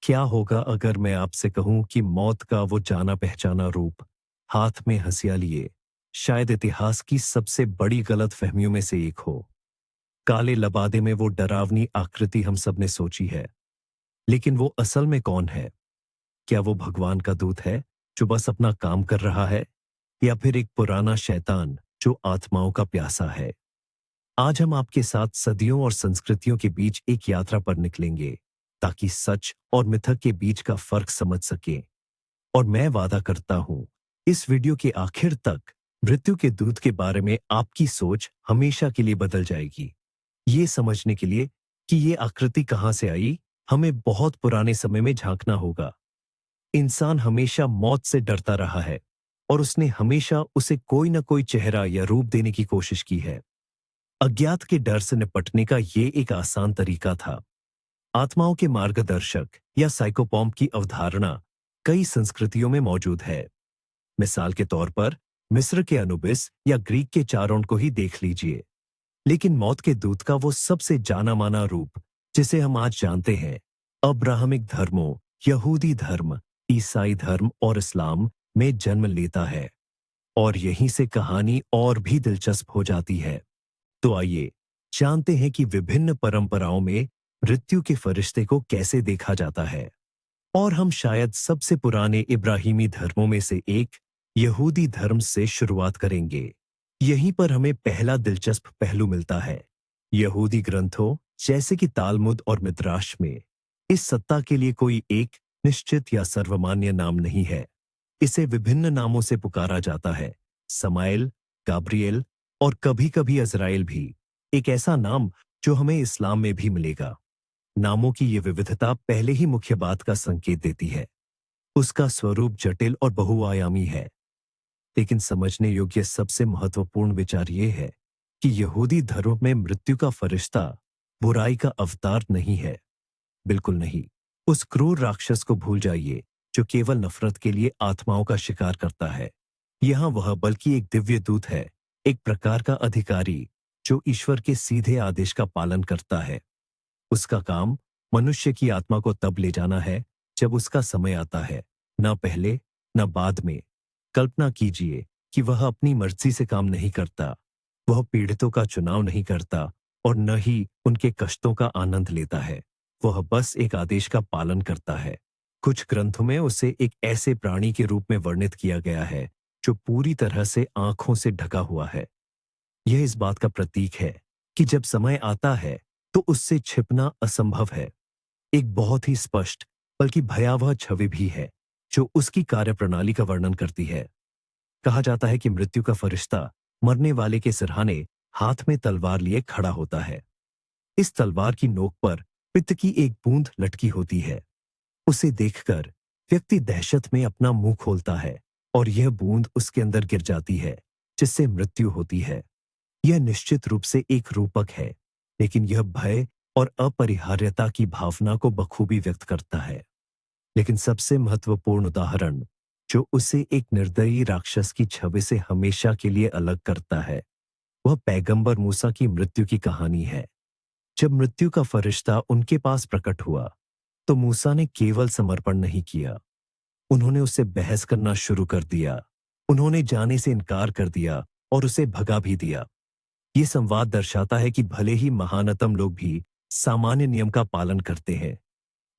क्या होगा अगर मैं आपसे कहूं कि मौत का वो जाना पहचाना रूप, हाथ में हंसिया लिए, शायद इतिहास की सबसे बड़ी गलतफहमियों में से एक हो। काले लबादे में वो डरावनी आकृति हम सब ने सोची है, लेकिन वो असल में कौन है? क्या वो भगवान का दूत है जो बस अपना काम कर रहा है, या फिर एक पुराना शैतान जो आत्माओं का प्यासा है? आज हम आपके साथ सदियों और संस्कृतियों के बीच एक यात्रा पर निकलेंगे, ताकि सच और मिथक के बीच का फर्क समझ सकें। और मैं वादा करता हूं, इस वीडियो के आखिर तक मृत्यु के दूत के बारे में आपकी सोच हमेशा के लिए बदल जाएगी। ये समझने के लिए कि ये आकृति कहां से आई, हमें बहुत पुराने समय में झांकना होगा। इंसान हमेशा मौत से डरता रहा है, और उसने हमेशा उसे कोई ना कोई चेहरा या रूप देने की कोशिश की है। अज्ञात के डर से निपटने का ये एक आसान तरीका था। आत्माओं के मार्गदर्शक या साइकोपॉम्प की अवधारणा कई संस्कृतियों में मौजूद है। मिसाल के तौर पर मिस्र के अनुबिस या ग्रीक के चारोन को ही देख लीजिए। लेकिन मौत के दूत का वो सबसे जाना माना रूप, जिसे हम आज जानते हैं, अब्राहमिक धर्मों, यहूदी धर्म, ईसाई धर्म और इस्लाम में जन्म लेता है। और यहीं से कहानी और भी दिलचस्प हो जाती है। तो आइए जानते हैं कि विभिन्न परंपराओं में मृत्यु के फरिश्ते को कैसे देखा जाता है। और हम शायद सबसे पुराने इब्राहिमी धर्मों में से एक, यहूदी धर्म से शुरुआत करेंगे। यहीं पर हमें पहला दिलचस्प पहलू मिलता है। यहूदी ग्रंथों जैसे कि तालमुद और मिद्राश में इस सत्ता के लिए कोई एक निश्चित या सर्वमान्य नाम नहीं है। इसे विभिन्न नामों से पुकारा जाता है। समाएल, गाब्रिएल और कभी-कभी अज़राइल भी, एक ऐसा नाम जो हमें इस्लाम में भी मिलेगा। नामों की ये विविधता पहले ही मुख्य बात का संकेत देती है। उसका स्वरूप जटिल और बहुआयामी है। लेकिन समझने योग्य सबसे महत्वपूर्ण विचार ये है कि यहूदी धर्म में मृत्यु का फरिश्ता बुराई का अवतार नहीं है। बिल्कुल नहीं। उस क्रूर राक्षस को भूल जाइए जो केवल नफरत के लिए आत्माओं का शिकार करता है। यहां वह बल्कि एक दिव्य दूत है, एक प्रकार का अधिकारी जो ईश्वर के सीधे आदेश का पालन करता है। उसका काम मनुष्य की आत्मा को तब ले जाना है जब उसका समय आता है, न पहले न बाद में। कल्पना कीजिए कि वह अपनी मर्जी से काम नहीं करता। वह पीड़ितों का चुनाव नहीं करता और न ही उनके कष्टों का आनंद लेता है। वह बस एक आदेश का पालन करता है। कुछ ग्रंथों में उसे एक ऐसे प्राणी के रूप में वर्णित किया गया है जो पूरी तरह से आंखों से ढका हुआ है। यह इस बात का प्रतीक है कि जब समय आता है तो उससे छिपना असंभव है। एक बहुत ही स्पष्ट बल्कि भयावह छवि भी है जो उसकी कार्यप्रणाली का वर्णन करती है। कहा जाता है कि मृत्यु का फरिश्ता मरने वाले के सिरहाने हाथ में तलवार लिए खड़ा होता है। इस तलवार की नोक पर पित्त की एक बूंद लटकी होती है। उसे देखकर व्यक्ति दहशत में अपना मुंह खोलता है और यह बूंद उसके अंदर गिर जाती है, जिससे मृत्यु होती है। यह निश्चित रूप से एक रूपक है, लेकिन यह भय और अपरिहार्यता की भावना को बखूबी व्यक्त करता है। लेकिन सबसे महत्वपूर्ण उदाहरण जो उसे एक निर्दयी राक्षस की छवि से हमेशा के लिए अलग करता है, वह पैगंबर मूसा की मृत्यु की कहानी है। जब मृत्यु का फरिश्ता उनके पास प्रकट हुआ, तो मूसा ने केवल समर्पण नहीं किया, उन्होंने उससे बहस करना शुरू कर दिया। उन्होंने जाने से इनकार कर दिया और उसे भगा भी दिया। ये संवाद दर्शाता है कि भले ही महानतम लोग भी सामान्य नियम का पालन करते हैं,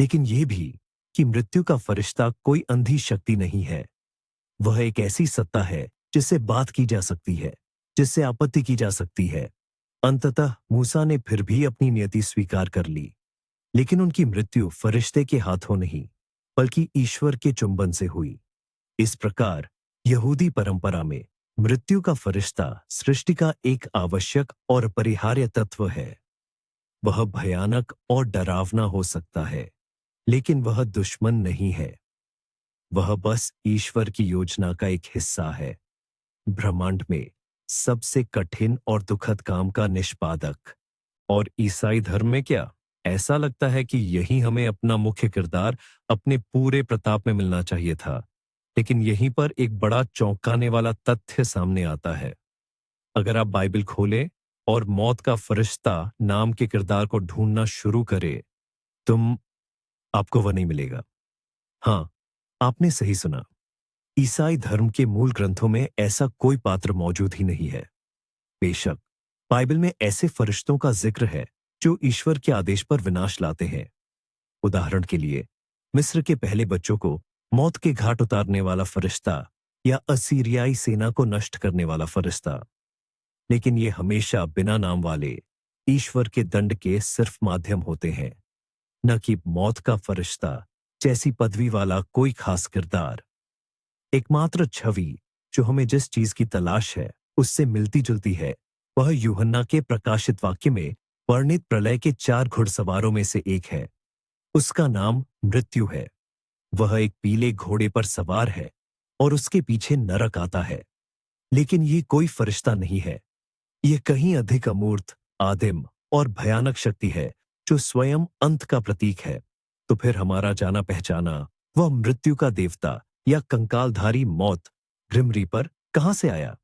लेकिन यह भी कि मृत्यु का फरिश्ता कोई अंधी शक्ति नहीं है। वह एक ऐसी सत्ता है जिससे बात की जा सकती है, जिससे आपत्ति की जा सकती है। अंततः मूसा ने फिर भी अपनी नियति स्वीकार कर ली, लेकिन उनकी मृत्यु फरिश्ते के हाथों नहीं, बल्कि ईश्वर के चुंबन से हुई। इस प्रकार यहूदी परंपरा में मृत्यु का फरिश्ता सृष्टि का एक आवश्यक और अपरिहार्य तत्व है। वह भयानक और डरावना हो सकता है, लेकिन वह दुश्मन नहीं है। वह बस ईश्वर की योजना का एक हिस्सा है। ब्रह्मांड में सबसे कठिन और दुखद काम का निष्पादक। और ईसाई धर्म में क्या, ऐसा लगता है कि यही हमें अपना मुख्य किरदार अपने पूरे प्रताप में मिलना चाहिए था। लेकिन यहीं पर एक बड़ा चौंकाने वाला तथ्य सामने आता है। अगर आप बाइबल खोलें और मौत का फरिश्ता नाम के किरदार को ढूंढना शुरू करें, तुम आपको वह नहीं मिलेगा। हाँ, आपने सही सुना। ईसाई धर्म के मूल ग्रंथों में ऐसा कोई पात्र मौजूद ही नहीं है। बेशक बाइबल में ऐसे फरिश्तों का जिक्र है जो ईश्वर के आदेश पर विनाश लाते हैं। उदाहरण के लिए मिस्र के पहले बच्चों को मौत के घाट उतारने वाला फरिश्ता या असीरियाई सेना को नष्ट करने वाला फरिश्ता। लेकिन ये हमेशा बिना नाम वाले ईश्वर के दंड के सिर्फ माध्यम होते हैं, न कि मौत का फरिश्ता जैसी पदवी वाला कोई खास किरदार। एकमात्र छवि जो हमें जिस चीज की तलाश है उससे मिलती जुलती है, वह यूहन्ना के प्रकाशित वाक्य में वर्णित प्रलय के 4 घुड़सवारों में से एक है। उसका नाम मृत्यु है। वह एक पीले घोड़े पर सवार है और उसके पीछे नरक आता है। लेकिन ये कोई फरिश्ता नहीं है। यह कहीं अधिक अमूर्त, आदिम और भयानक शक्ति है जो स्वयं अंत का प्रतीक है। तो फिर हमारा जाना पहचाना वह मृत्यु का देवता या कंकालधारी मौत ग्रिम रीपर कहां से आया?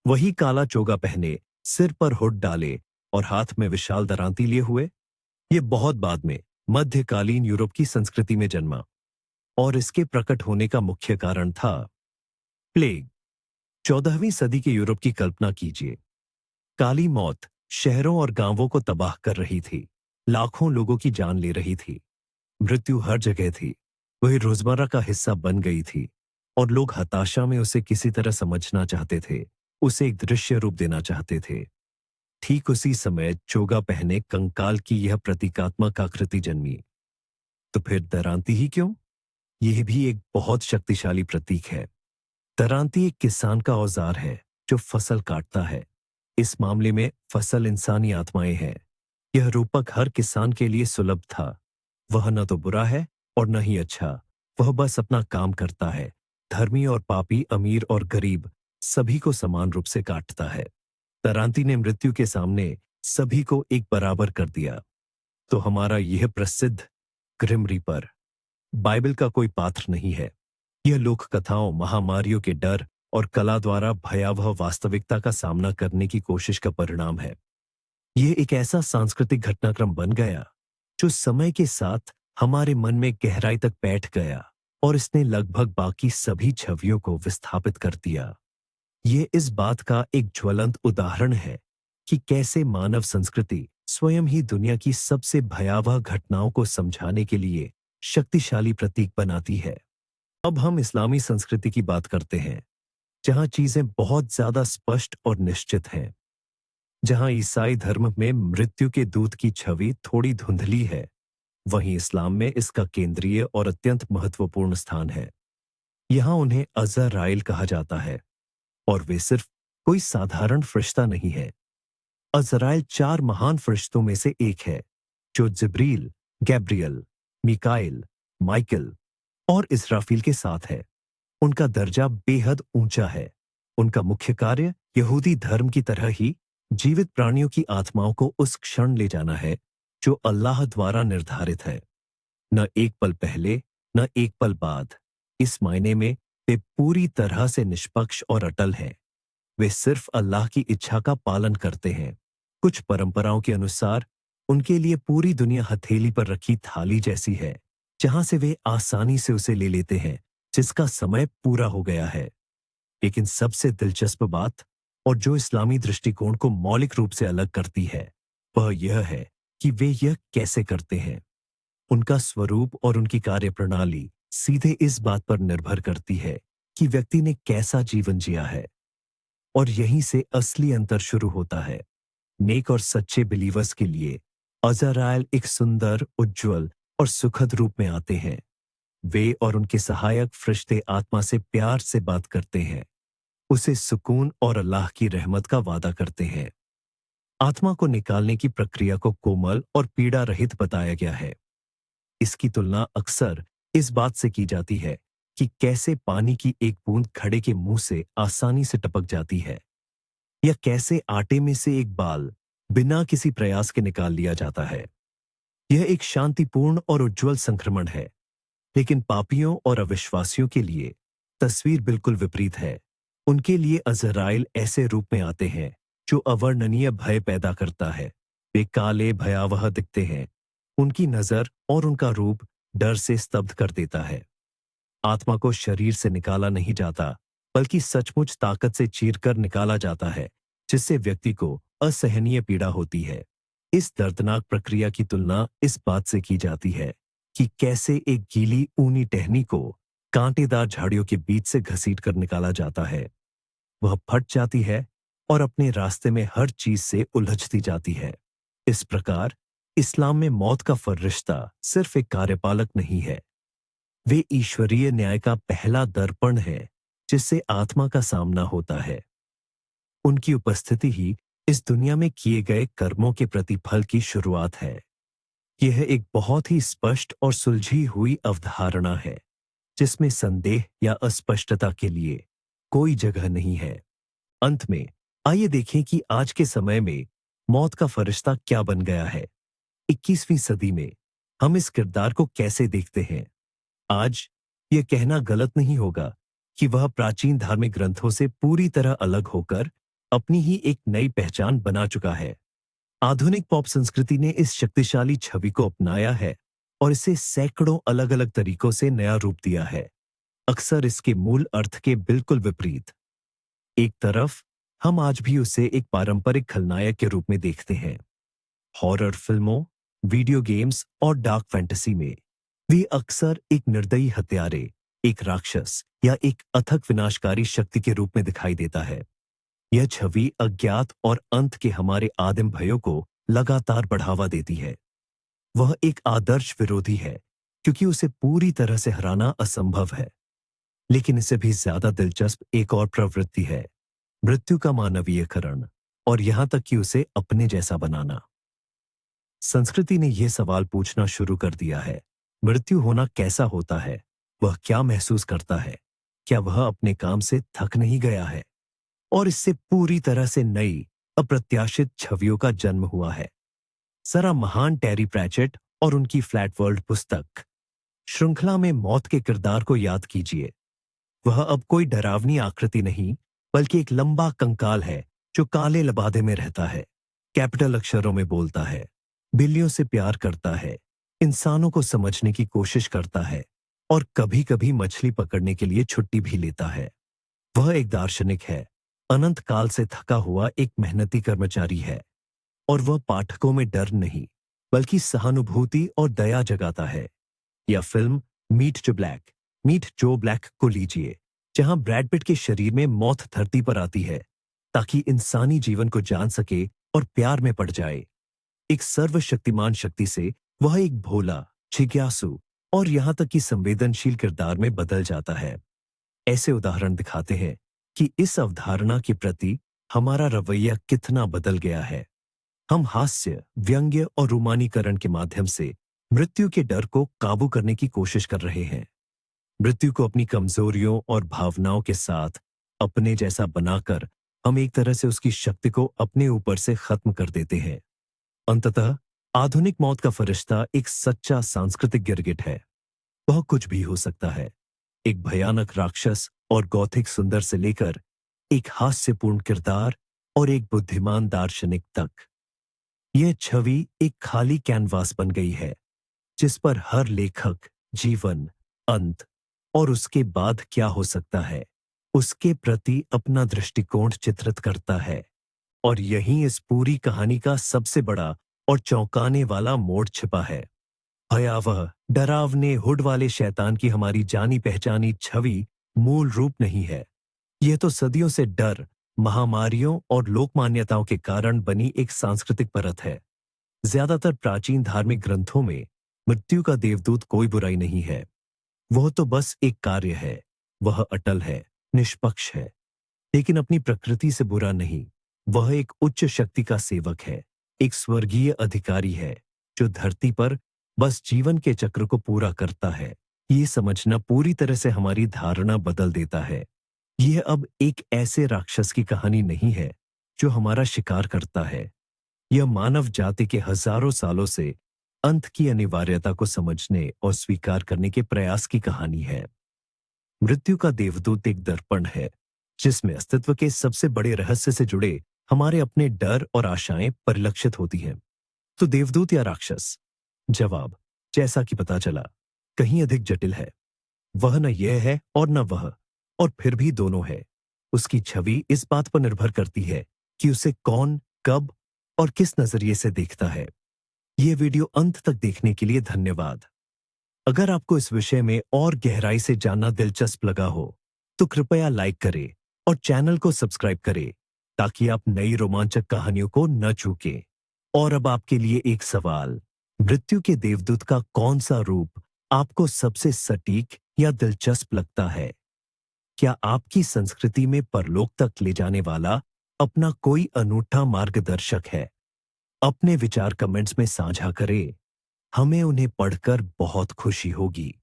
वही काला चोगा पहने, सिर पर हुड डाले और हाथ में विशाल दरांती लिए हुए। ये बहुत बाद में मध्यकालीन यूरोप की संस्कृति में जन्मा और इसके प्रकट होने का मुख्य कारण था प्लेग। 14वीं सदी के यूरोप की कल्पना कीजिए। काली मौत शहरों और गांवों को तबाह कर रही थी, लाखों लोगों की जान ले रही थी। मृत्यु हर जगह थी, वही रोजमर्रा का हिस्सा बन गई थी और लोग हताशा में उसे किसी तरह समझना चाहते थे, उसे एक दृश्य रूप देना चाहते थे। ठीक उसी समय चोगा पहने कंकाल की यह प्रतीकात्मक आकृति जन्मी। तो फिर दरांती ही क्यों? यह भी एक बहुत शक्तिशाली प्रतीक है। दरांती एक किसान का औजार है जो फसल काटता है। इस मामले में फसल इंसानी आत्माएं हैं। यह रूपक हर किसान के लिए सुलभ था। वह न तो बुरा है और न ही अच्छा, वह बस अपना काम करता है। धर्मी और पापी, अमीर और गरीब, सभी को समान रूप से काटता है। दरांती ने मृत्यु के सामने सभी को एक बराबर कर दिया। तो हमारा यह प्रसिद्ध ग्रिम रीपर बाइबल का कोई पात्र नहीं है। यह लोक कथाओं, महामारियों के डर और कला द्वारा भयावह वास्तविकता का सामना करने की कोशिश का परिणाम है। यह एक ऐसा सांस्कृतिक घटनाक्रम बन गया जो समय के साथ हमारे मन में गहराई तक बैठ गया और इसने लगभग बाकी सभी छवियों को विस्थापित कर दिया। यह इस बात का एक ज्वलंत उदाहरण है कि कैसे मानव संस्कृति स्वयं ही दुनिया की सबसे भयावह घटनाओं को समझाने के लिए शक्तिशाली प्रतीक बनाती है। अब हम इस्लामी संस्कृति की बात करते हैं, जहां चीजें बहुत ज्यादा स्पष्ट और निश्चित हैं। जहां ईसाई धर्म में मृत्यु के दूत की छवि थोड़ी धुंधली है, वहीं इस्लाम में इसका केंद्रीय और अत्यंत महत्वपूर्ण स्थान है। यहां उन्हें अज़राइल कहा जाता है और वे सिर्फ कोई साधारण फरिश्ता नहीं है। अज़राइल 4 महान फरिश्तों में से एक है जो जिब्रील, गैब्रियल, मीकाइल, माइकल और इस्राफील के साथ है। उनका दर्जा बेहद ऊंचा है। उनका मुख्य कार्य यहूदी धर्म की तरह ही जीवित प्राणियों की आत्माओं को उस क्षण ले जाना है जो अल्लाह द्वारा निर्धारित है। न एक पल पहले, न एक पल बाद। इस मायने में वे पूरी तरह से निष्पक्ष और अटल हैं। वे सिर्फ अल्लाह की इच्छा का पालन करते हैं। कुछ परंपराओं के अनुसार उनके लिए पूरी दुनिया हथेली पर रखी थाली जैसी है, जहां से वे आसानी से उसे ले लेते हैं जिसका समय पूरा हो गया है। लेकिन सबसे दिलचस्प बात, और जो इस्लामी दृष्टिकोण को मौलिक रूप से अलग करती है, वह यह है कि वे यह कैसे करते हैं। उनका स्वरूप और उनकी कार्यप्रणाली सीधे इस बात पर निर्भर करती है कि व्यक्ति ने कैसा जीवन जिया है। और यहीं से असली अंतर शुरू होता है। नेक और सच्चे बिलीवर्स के लिए अज़राइल एक सुंदर, उज्जवल और सुखद रूप में आते हैं। वे और उनके सहायक फरिश्ते आत्मा से प्यार से बात करते हैं, उसे सुकून और अल्लाह की रहमत का वादा करते हैं। आत्मा को निकालने की प्रक्रिया को कोमल और पीड़ा रहित बताया गया है। इसकी तुलना अक्सर इस बात से की जाती है कि कैसे पानी की एक बूंद घड़े के मुंह से आसानी से टपक जाती है, या कैसे आटे में से एक बाल बिना किसी प्रयास के निकाल लिया जाता है। यह एक शांतिपूर्ण और उज्जवल संक्रमण है। लेकिन पापियों और अविश्वासियों के लिए तस्वीर बिल्कुल विपरीत है। उनके लिए अज़राइल ऐसे रूप में आते हैं जो अवर्णनीय भय पैदा करता है। वे काले, भयावह दिखते हैं। उनकी नजर और उनका रूप डर से स्तब्ध कर देता है। आत्मा को शरीर से निकाला नहीं जाता, बल्कि सचमुच ताकत से चीरकर निकाला जाता है, जिससे व्यक्ति को असहनीय पीड़ा होती है। इस दर्दनाक प्रक्रिया की तुलना इस बात से की जाती है कि कैसे एक गीली ऊनी टहनी को कांटेदार झाड़ियों के बीच से घसीट कर निकाला जाता है। वह फट जाती है और अपने रास्ते में हर चीज से उलझती जाती है। इस प्रकार इस्लाम में मौत का फरिश्ता सिर्फ एक कार्यपालक नहीं है, वे ईश्वरीय न्याय का पहला दर्पण है जिससे आत्मा का सामना होता है। उनकी उपस्थिति ही इस दुनिया में किए गए कर्मों के प्रतिफल की शुरुआत है। यह एक बहुत ही स्पष्ट और सुलझी हुई अवधारणा है, जिसमें संदेह या अस्पष्टता के लिए कोई जगह नहीं है। अंत में आइए देखें कि आज के समय में मौत का फरिश्ता क्या बन गया है। 21वीं सदी में हम इस किरदार को कैसे देखते हैं। आज यह कहना गलत नहीं होगा कि वह प्राचीन धार्मिक ग्रंथों से पूरी तरह अलग होकर अपनी ही एक नई पहचान बना चुका है। आधुनिक पॉप संस्कृति ने इस शक्तिशाली छवि को अपनाया है और इसे सैकड़ों अलग अलग तरीकों से नया रूप दिया है, अक्सर इसके मूल अर्थ के बिल्कुल विपरीत। एक तरफ हम आज भी उसे एक पारंपरिक खलनायक के रूप में देखते हैं। हॉरर फिल्मों, वीडियो गेम्स और डार्क फैंटेसी में वे अक्सर एक निर्दयी हत्यारे, एक राक्षस या एक अथक विनाशकारी शक्ति के रूप में दिखाई देता है। यह छवि अज्ञात और अंत के हमारे आदिम भयों को लगातार बढ़ावा देती है। वह एक आदर्श विरोधी है, क्योंकि उसे पूरी तरह से हराना असंभव है। लेकिन इससे भी ज्यादा दिलचस्प एक और प्रवृत्ति है, मृत्यु का मानवीयकरण और यहां तक कि उसे अपने जैसा बनाना। संस्कृति ने यह सवाल पूछना शुरू कर दिया है, मृत्यु होना कैसा होता है, वह क्या महसूस करता है, क्या वह अपने काम से थक नहीं गया है। और इससे पूरी तरह से नई अप्रत्याशित छवियों का जन्म हुआ है। जरा महान टेरी प्रैचेट और उनकी फ्लैट वर्ल्ड पुस्तक श्रृंखला में मौत के किरदार को याद कीजिए। वह अब कोई डरावनी आकृति नहीं, बल्कि एक लंबा कंकाल है जो काले लबादे में रहता है, कैपिटल अक्षरों में बोलता है, बिल्लियों से प्यार करता है, इंसानों को समझने की कोशिश करता है और कभी कभी मछली पकड़ने के लिए छुट्टी भी लेता है। वह एक दार्शनिक है, अनंत काल से थका हुआ एक मेहनती कर्मचारी है, और वह पाठकों में डर नहीं, बल्कि सहानुभूति और दया जगाता है। या फिल्म मीट जो ब्लैक को लीजिए, जहां ब्रैड पिट के शरीर में मौत धरती पर आती है ताकि इंसानी जीवन को जान सके और प्यार में पड़ जाए। एक सर्वशक्तिमान शक्ति से वह एक भोला, जिज्ञासु और यहां तक कि संवेदनशील किरदार में बदल जाता है। ऐसे उदाहरण दिखाते हैं कि इस अवधारणा के प्रति हमारा रवैया कितना बदल गया है। हम हास्य, व्यंग्य और रोमानीकरण के माध्यम से मृत्यु के डर को काबू करने की कोशिश कर रहे हैं। मृत्यु को अपनी कमजोरियों और भावनाओं के साथ अपने जैसा बनाकर हम एक तरह से उसकी शक्ति को अपने ऊपर से खत्म कर देते हैं। अंततः आधुनिक मौत का फरिश्ता एक सच्चा सांस्कृतिक गिरगिट है। वह कुछ भी हो सकता है, एक भयानक राक्षस और गौथिक सुंदर से लेकर एक हास्यपूर्ण किरदार और एक बुद्धिमान दार्शनिक तक। यह छवि एक खाली कैनवास बन गई है, जिस पर हर लेखक जीवन, अंत और उसके बाद क्या हो सकता है, उसके प्रति अपना दृष्टिकोण चित्रित करता है। और यहीं इस पूरी कहानी का सबसे बड़ा और चौंकाने वाला मोड़ छिपा है। भयावह, डरावने हुड वाले शैतान की हमारी जानी पहचानी छवि मूल रूप नहीं है। यह तो सदियों से डर, महामारियों और लोक मान्यताओं के कारण बनी एक सांस्कृतिक परत है। ज्यादातर प्राचीन धार्मिक ग्रंथों में मृत्यु का देवदूत कोई बुराई नहीं है। वह तो बस एक कार्य है। वह अटल है, निष्पक्ष है, लेकिन अपनी प्रकृति से बुरा नहीं। वह एक उच्च शक्ति का सेवक है, एक स्वर्गीय अधिकारी है जो धरती पर बस जीवन के चक्र को पूरा करता है। ये समझना पूरी तरह से हमारी धारणा बदल देता है। यह अब एक ऐसे राक्षस की कहानी नहीं है जो हमारा शिकार करता है। यह मानव जाति के हजारों सालों से अंत की अनिवार्यता को समझने और स्वीकार करने के प्रयास की कहानी है। मृत्यु का देवदूत एक दर्पण है, जिसमें अस्तित्व के सबसे बड़े रहस्य से जुड़े हमारे अपने डर और आशाएं परिलक्षित होती हैं। तो देवदूत या राक्षस? जवाब, जैसा कि पता चला, कहीं अधिक जटिल है। वह न यह है और न वह, और फिर भी दोनों है। उसकी छवि इस बात पर निर्भर करती है कि उसे कौन, कब और किस नजरिए से देखता है। यह वीडियो अंत तक देखने के लिए धन्यवाद। अगर आपको इस विषय में और गहराई से जानना दिलचस्प लगा हो, तो कृपया लाइक करें और चैनल को सब्सक्राइब करें ताकि आप नई रोमांचक कहानियों को न चूकें। और अब आपके लिए एक सवाल, मृत्यु के देवदूत का कौन सा रूप आपको सबसे सटीक या दिलचस्प लगता है? क्या आपकी संस्कृति में परलोक तक ले जाने वाला अपना कोई अनूठा मार्गदर्शक है? अपने विचार कमेंट्स में साझा करें। हमें उन्हें पढ़कर बहुत खुशी होगी।